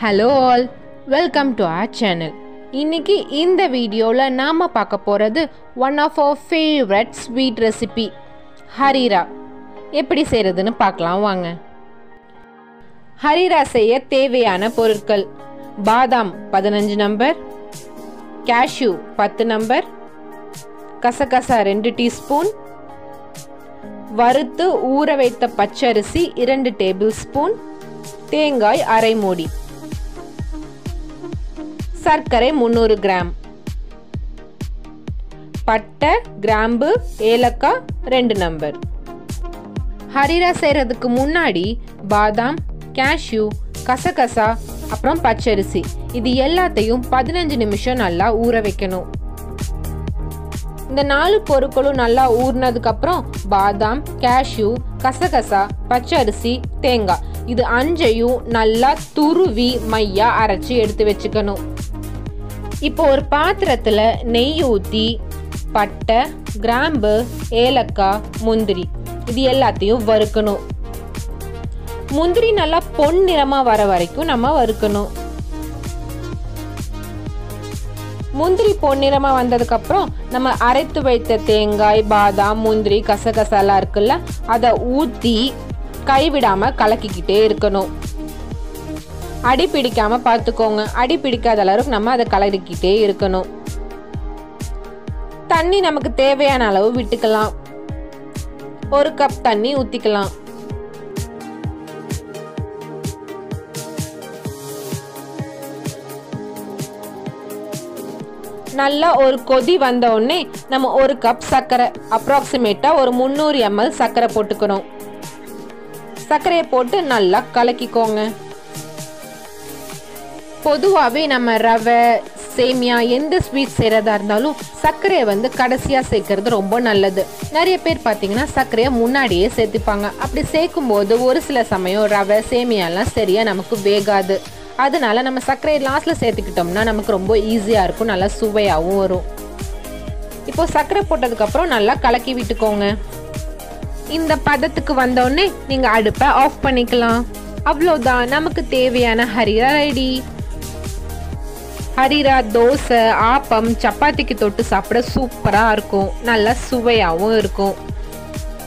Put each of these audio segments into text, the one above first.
Hello all, welcome to our channel. இன்னைக்கு இந்த வீடியோல நாம பார்க்க போறது one of our favorite sweet recipe Harira. எப்படி செய்யறதுன்னு பார்க்கலாம் வாங்க. Harira செய்ய தேவையான பொருட்கள்: பாதாம் 15 நம்பர், cashew 10 நம்பர், கசகசா 2 டீஸ்பூன், வறுத்து ஊற வைத்த பச்சரிசி 2 டேபிள்ஸ்பூன், தேங்காய் அரை மூடி, சர்க்கரை 300 கிராம், பட்டை, கிராம்பு, ஏலக்காய் 2 நம்பர். ஹரிரா செய்யறதுக்கு முன்னாடி பாதாம், கேஷ்யூ, கசகசா அப்புறம் பச்சரிசி இது எல்லாத்தையும் 15 நிமிஷம் நல்லா ஊற வைக்கணும். இந்த 4 பொருட்களும் நல்லா ஊறினதுக்கு அப்புறம் பாதாம், கேஷ்யூ, கசகசா, பச்சரிசி, தேங்காய் இது 5ஐயும் நல்லா துருவி மையா அரைச்சி எடுத்து வச்சுக்கணும். இப்போ ஒரு பாத்திரத்துல நெய் ஊத்தி பட்டை, கிராம்பு, ஏலக்காய், முந்திரி இது எல்லாத்தையும் வறுக்கணும். முந்திரி நல்லா பொன்னிறமா வர வரைக்கும் நம்ம வறுக்கணும். முந்திரி பொன்னிறமா வந்ததுக்கு அப்புறம் நம்ம அரைத்து வைத்த தேங்காய், பாதாம், முந்திரி, கசகசாலாம் இருக்குல்ல அதை ஊத்தி கைவிடாம கலக்கிக்கிட்டே இருக்கணும். அடி பிடிக்காம பார்த்துக்கோங்க. அடி பிடிக்காத அளவுக்கு நம்ம அதை கலக்கிக்கிட்டே இருக்கணும். தண்ணி நமக்கு தேவையான அளவு விட்டுக்கலாம். 1 கப் தண்ணி ஊத்திக்கலாம். நல்லா ஒரு கொதி வந்த உடனே நம்ம 1 கப் சர்க்கரை, அப்ராக்சிமேட்டா ஒரு 300 ml சர்க்கரை போட்டுக்கணும். சர்க்கரையை போட்டு நல்லா கலக்கிக்கோங்க. பொதுவாகவே நம்ம ரவை, சேமியா எந்த ஸ்வீட் செய்கிறதா இருந்தாலும் சர்க்கரையை கடைசியாக சேர்க்கறது ரொம்ப நல்லது. நிறைய பேர் பார்த்தீங்கன்னா சர்க்கரையை முன்னாடியே சேர்த்துப்பாங்க. அப்படி சேர்க்கும் போது ஒரு சில சமயம் ரவை, சேமியாலாம் சரியாக நமக்கு வேகாது. அதனால நம்ம சர்க்கரையை லாஸ்ட்ல சேர்த்துக்கிட்டோம்னா நமக்கு ரொம்ப ஈஸியாக இருக்கும், நல்லா சுவையாகவும் வரும். இப்போ சர்க்கரை போட்டதுக்கப்புறம் நல்லா கலக்கி விட்டுக்கோங்க. இந்த பதத்துக்கு வந்தோடனே நீங்கள் அடுப்பை ஆஃப் பண்ணிக்கலாம். அவ்வளோதான், நமக்கு தேவையான ஹரிரா ரெடி. ஹரிரா தோசை, ஆப்பம், சப்பாத்திக்கு தொட்டு சாப்பிட சூப்பராக இருக்கும், நல்லா சுவையாகவும் இருக்கும்.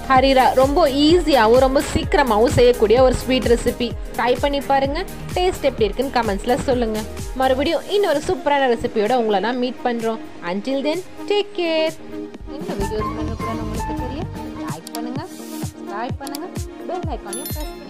ஹரிரா ரொம்ப ஈஸியாகவும் ரொம்ப சீக்கிரமாகவும் செய்யக்கூடிய ஒரு ஸ்வீட் ரெசிபி. ட்ரை பண்ணி பாருங்க. டேஸ்ட் எப்படி இருக்குன்னு கமெண்ட்ஸில் சொல்லுங்க. மறுபடியும் இன்னொரு சூப்பரான ரெசிபியோட உங்களை நான் மீட் பண்ணுறோம். Until then, take care. இந்த வீடியோஸ் உங்களுக்கு தெரியும். லைக் பண்ணுங்க, சப்ஸ்கிரைப் பண்ணுங்க, பெல் ஐகானையும் பிரஸ் பண்ணுங்க.